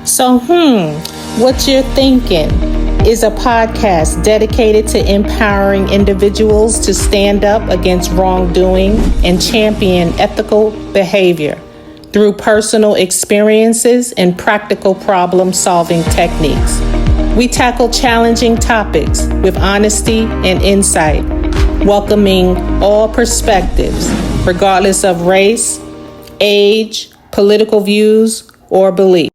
So, what you're thinking is a podcast dedicated to empowering individuals to stand up against wrongdoing and champion ethical behavior through personal experiences and practical problem-solving techniques. We tackle challenging topics with honesty and insight, welcoming all perspectives, regardless of race, age, political views, or belief.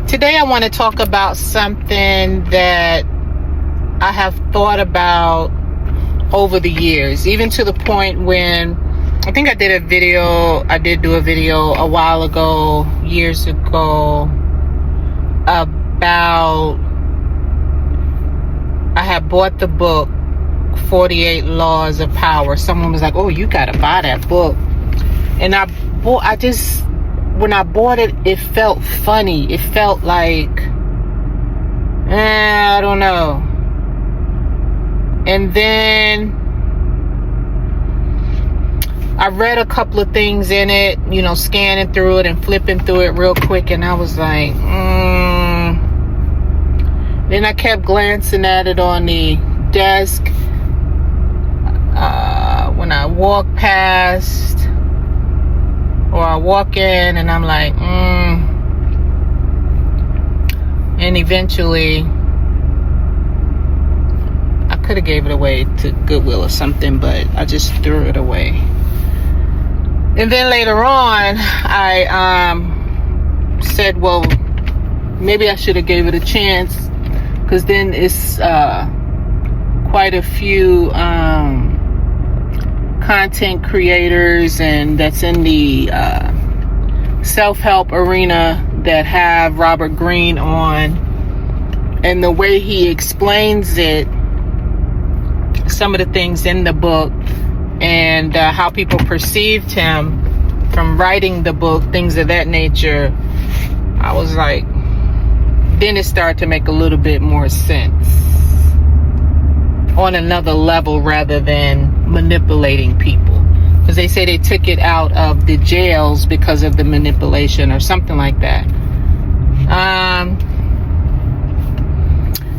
Today I want to talk about something that I have thought about over the years, even to the point when I think I did do a video a while ago, years ago, about, I had bought the book 48 Laws of Power. Someone was like, oh, you got to buy that book. And when I bought it, it felt funny. It felt like, I don't know. And then I read a couple of things in it, scanning through it and flipping through it real quick. And I was like, Then I kept glancing at it on the desk. When I walk past, or I walk in, and I'm like, And eventually, I could have gave it away to Goodwill or something, but I just threw it away. And then later on, I said, well, maybe I should have gave it a chance, because then it's quite a few content creators and that's in the self-help arena that have Robert Greene on, and the way he explains it, some of the things in the book, and how people perceived him from writing the book, things of that nature. I was like, then it started to make a little bit more sense on another level, rather than manipulating people, because they say they took it out of the jails because of the manipulation or something like that.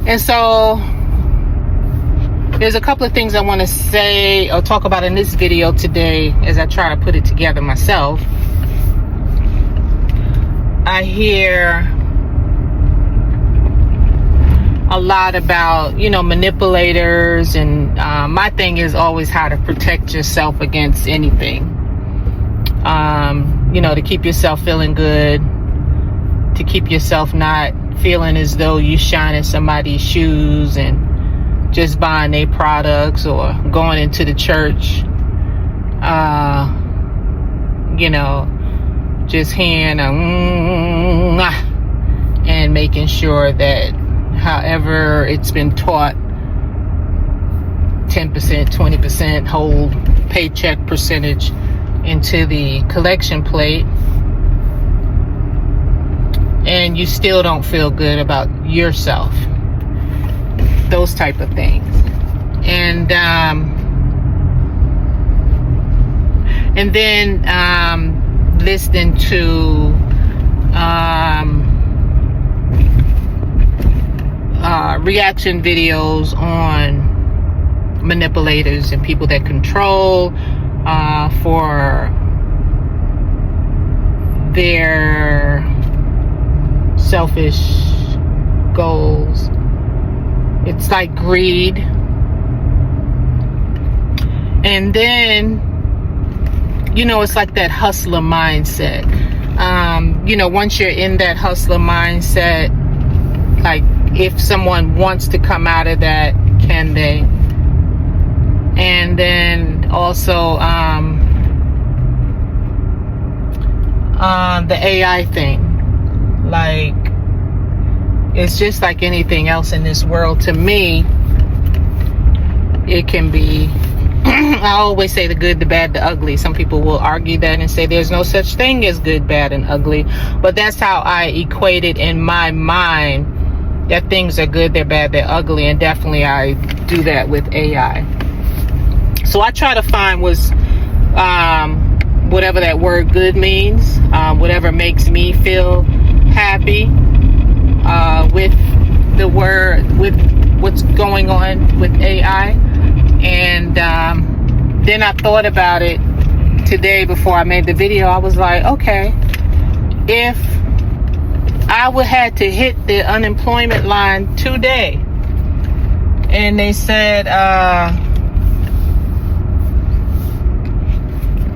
And so there's a couple of things I want to say or talk about in this video today as I try to put it together myself. I hear a lot about, manipulators, and my thing is always how to protect yourself against anything. To keep yourself feeling good, to keep yourself not feeling as though you shine in somebody's shoes and just buying their products, or going into the church, just hearing and making sure that however it's been taught, 10%, 20% hold paycheck percentage into the collection plate, and you still don't feel good about yourself. Those type of things. And then listening to reaction videos on manipulators and people that control for their selfish goals. It's like greed. And then, it's like that hustler mindset. Once you're in that hustler mindset, like, if someone wants to come out of that, can they? And then also the AI thing. Like, it's just like anything else in this world. To me, it can be, I always say the good, the bad, the ugly. Some people will argue that and say there's no such thing as good, bad, and ugly. But that's how I equate it in my mind, that things are good, they're bad, they're ugly. And definitely I do that with AI. So I try to find whatever that word good means, whatever makes me feel happy going on with AI. And then I thought about it today before I made the video. I was like, okay, if I would had to hit the unemployment line today, and they said,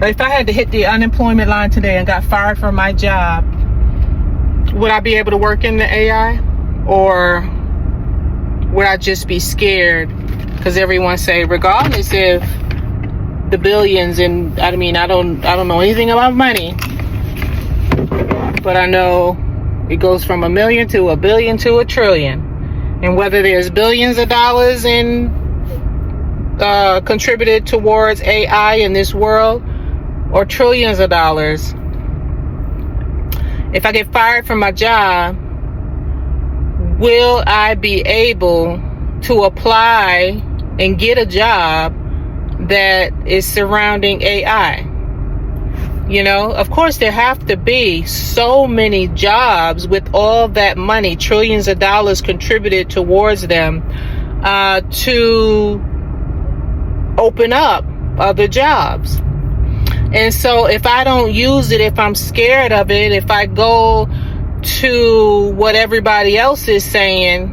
if I had to hit the unemployment line today and got fired from my job, would I be able to work in the AI, or would I just be scared? Because everyone say, regardless if the billions, and I mean, I don't know anything about money, but I know it goes from $1 million to $1 billion to $1 trillion, and whether there's billions of dollars in contributed towards AI in this world, or trillions of dollars, if I get fired from my job, will I be able to apply and get a job that is surrounding AI? You know, of course, there have to be so many jobs with all that money, trillions of dollars contributed towards them, to open up other jobs. And so if I don't use it, if I'm scared of it, if I go to what everybody else is saying,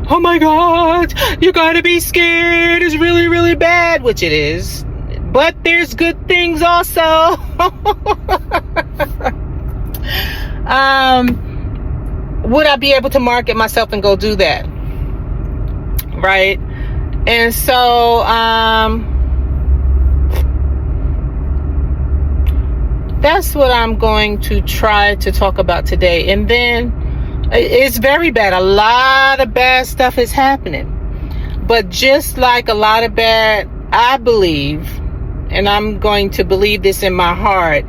oh my God, you gotta be scared, it's really, really bad, which it is. But there's good things also. Would I be able to market myself and go do that? Right? And so, that's what I'm going to try to talk about today. And then it's very bad. A lot of bad stuff is happening. But just like a lot of bad, I believe, and I'm going to believe this in my heart,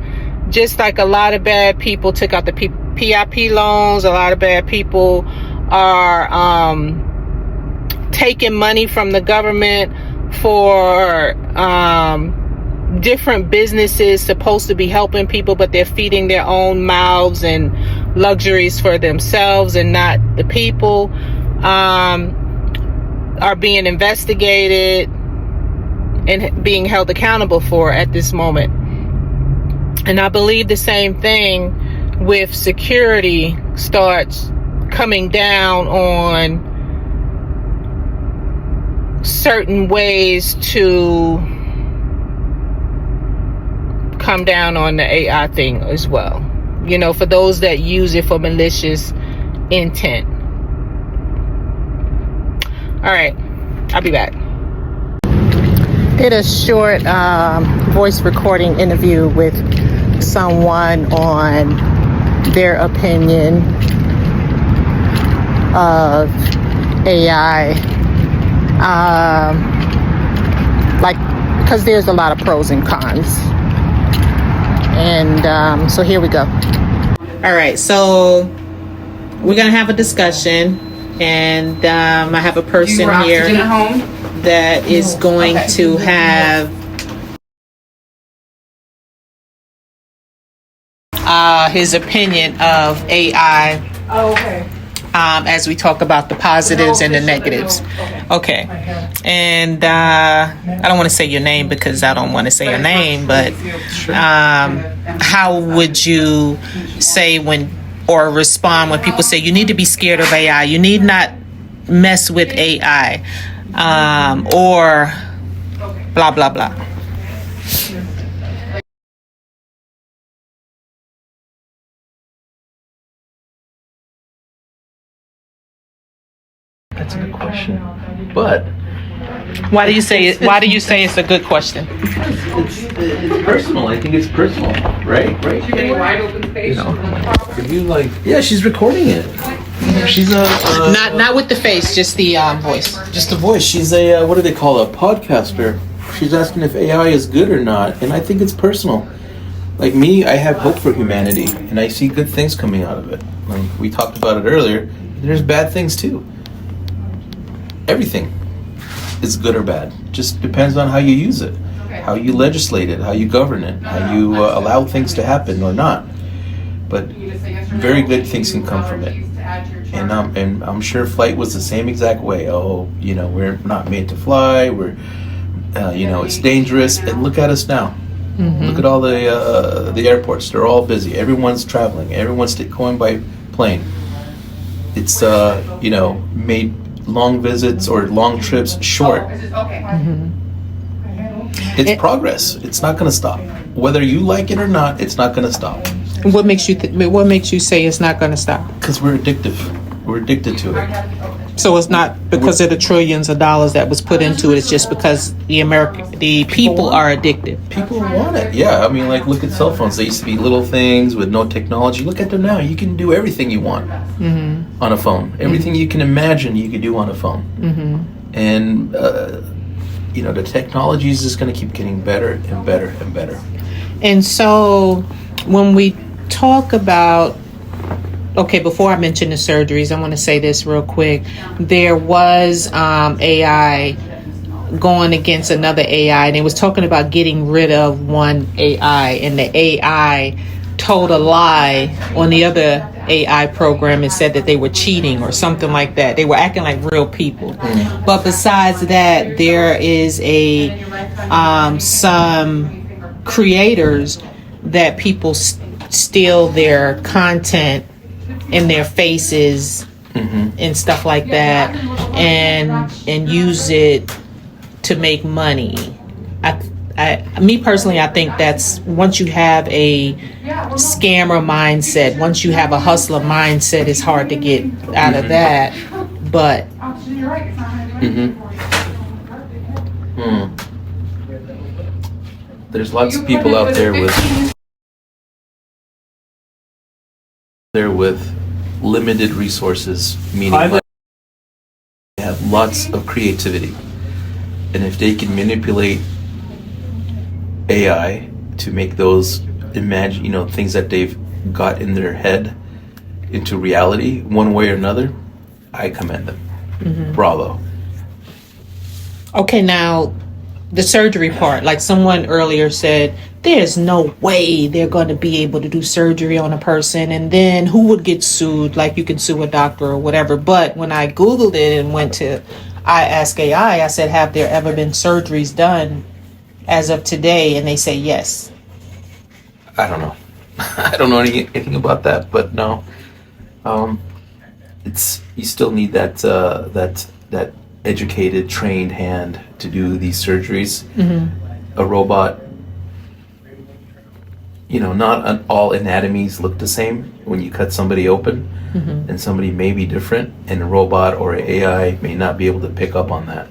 just like a lot of bad people took out the PIP loans, a lot of bad people are taking money from the government for different businesses supposed to be helping people, but they're feeding their own mouths and luxuries for themselves and not the people, are being investigated and being held accountable for at this moment. And I believe the same thing with security starts coming down on certain ways to come down on the AI thing as well. You know, for those that use it for malicious intent. All right, I'll be back. Did a short voice recording interview with someone on their opinion of AI. Because there's a lot of pros and cons. And so here we go. All right, so we're going to have a discussion. And I have a person here that is going to have his opinion of AI. Oh, okay. As we talk about the positives and the negatives. Okay. And I don't want to say your name because I don't want to say your name, but how would you say or respond when people say you need to be scared of AI, you need not mess with AI, or blah, blah, blah? That's a good question. But why do you say it's a good question? It's personal. I think it's personal, right? Wide open space. If you yeah, she's recording it. She's not with the face, just the voice. Just the voice. She's a what do they call a podcaster? She's asking if AI is good or not, and I think it's personal. Like me, I have hope for humanity, and I see good things coming out of it. Like we talked about it earlier, there's bad things too. Everything is good or bad. Just depends on how you use it, how you legislate it, how you govern it, how you allow things to happen or not. But very good things can come from it. And I'm sure flight was the same exact way. Oh, we're not made to fly. We're, it's dangerous. And look at us now. Mm-hmm. Look at all the airports. They're all busy. Everyone's traveling. Everyone's going by plane. It's made long visits or long trips short. Mm-hmm. It's progress. It's not going to stop. Whether you like it or not, it's not going to stop. What makes you say it's not going to stop? Because we're addictive. We're addicted to it. So it's not because of the trillions of dollars that was put into it. It's just because the people are addicted. People want it. Yeah. I mean, look at cell phones. They used to be little things with no technology. Look at them now. You can do everything you want on a phone. Everything you can imagine you could do on a phone. Mm-hmm. And, the technology is just going to keep getting better and better and better. And so when we talk about, before I mention the surgeries, I want to say this real quick. There was AI going against another AI, and it was talking about getting rid of one AI, and the AI told a lie on the other AI program and said that they were cheating or something like that. They were acting like real people. Mm. But besides that, there is some creators that people steal their content and their faces and stuff like that, and use it to make money. Me personally, I think that's, once you have a scammer mindset, once you have a hustler mindset, it's hard to get out of that. But there's lots of people out there with limited resources, meaning they have lots of creativity, and if they can manipulate AI to make those things that they've got in their head into reality one way or another, I commend them. Mm-hmm. Bravo. Okay, now the surgery part, like someone earlier said, there's no way they're going to be able to do surgery on a person, and then who would get sued? Like, you can sue a doctor or whatever. But when I Googled it and went to I Ask AI, I said, have there ever been surgeries done as of today? And they say yes. I don't know. I don't know anything about that, but no. You still need that educated, trained hand to do these surgeries. Mm-hmm. A robot, not all anatomies look the same when you cut somebody open, mm-hmm. and somebody may be different, and a robot or an AI may not be able to pick up on that.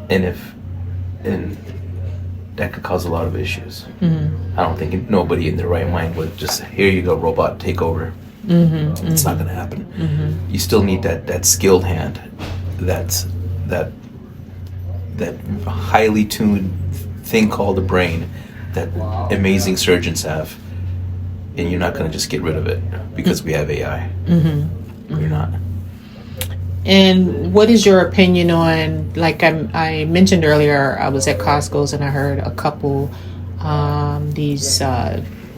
And that could cause a lot of issues. Mm-hmm. I don't think nobody in their right mind would just, here you go, robot, take over. Mm-hmm. It's not going to happen. Mm-hmm. You still need that skilled hand, that highly tuned thing called the brain that amazing surgeons have, and you're not going to just get rid of it because we have AI. Mm-hmm. You're not. And what is your opinion on, like I mentioned earlier, I was at Costco's and I heard a couple, these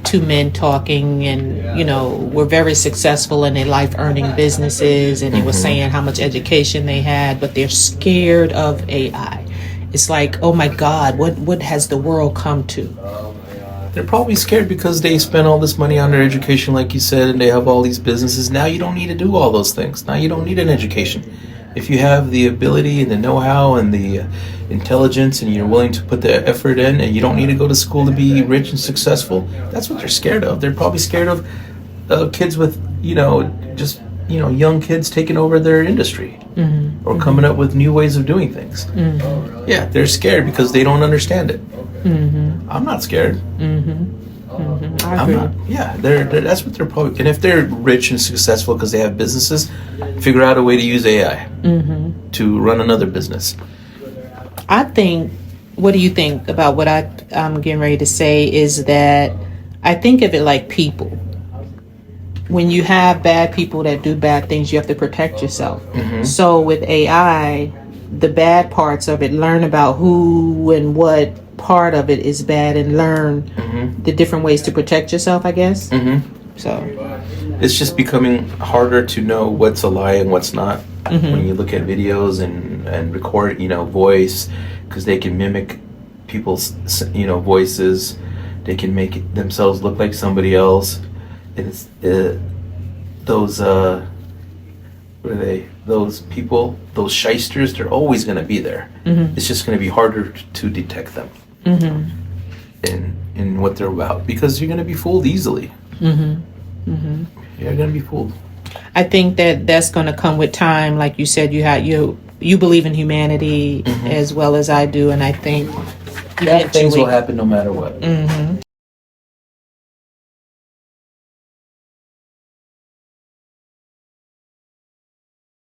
two men talking, and were very successful in their life earning businesses, and they were saying how much education they had, but they're scared of AI. It's like, oh my God, what has the world come to? They're probably scared because they spend all this money on their education, like you said, and they have all these businesses. Now you don't need to do all those things. Now you don't need an education. If you have the ability and the know-how and the intelligence, and you're willing to put the effort in, and you don't need to go to school to be rich and successful, that's what they're scared of. They're probably scared of kids with, young kids taking over their industry, mm-hmm. or coming up with new ways of doing things. Mm-hmm. Yeah, they're scared because they don't understand it. Mm-hmm. I'm not scared. Mm-hmm. Mm-hmm. I'm not. Yeah, that's what they're probably. And if they're rich and successful because they have businesses, figure out a way to use AI mm-hmm. to run another business. I think. What do you think about what I'm getting ready to say? Is that I think of it like people. When you have bad people that do bad things, you have to protect yourself. Mm-hmm. So with AI, the bad parts of it, learn about who and what part of it is bad, and learn mm-hmm. the different ways to protect yourself, I guess. Mm-hmm. So It's just becoming harder to know what's a lie and what's not when you look at videos and record, voice, because they can mimic people's, voices. They can make themselves look like somebody else. And it's those what are they? Those people, those shysters. They're always going to be there. It's just going to be harder to detect them in what they're about, because you're going to be fooled easily. You're going to be fooled. I think that's going to come with time. Like you said, you believe in humanity as well as I do, and I think Things will happen no matter what.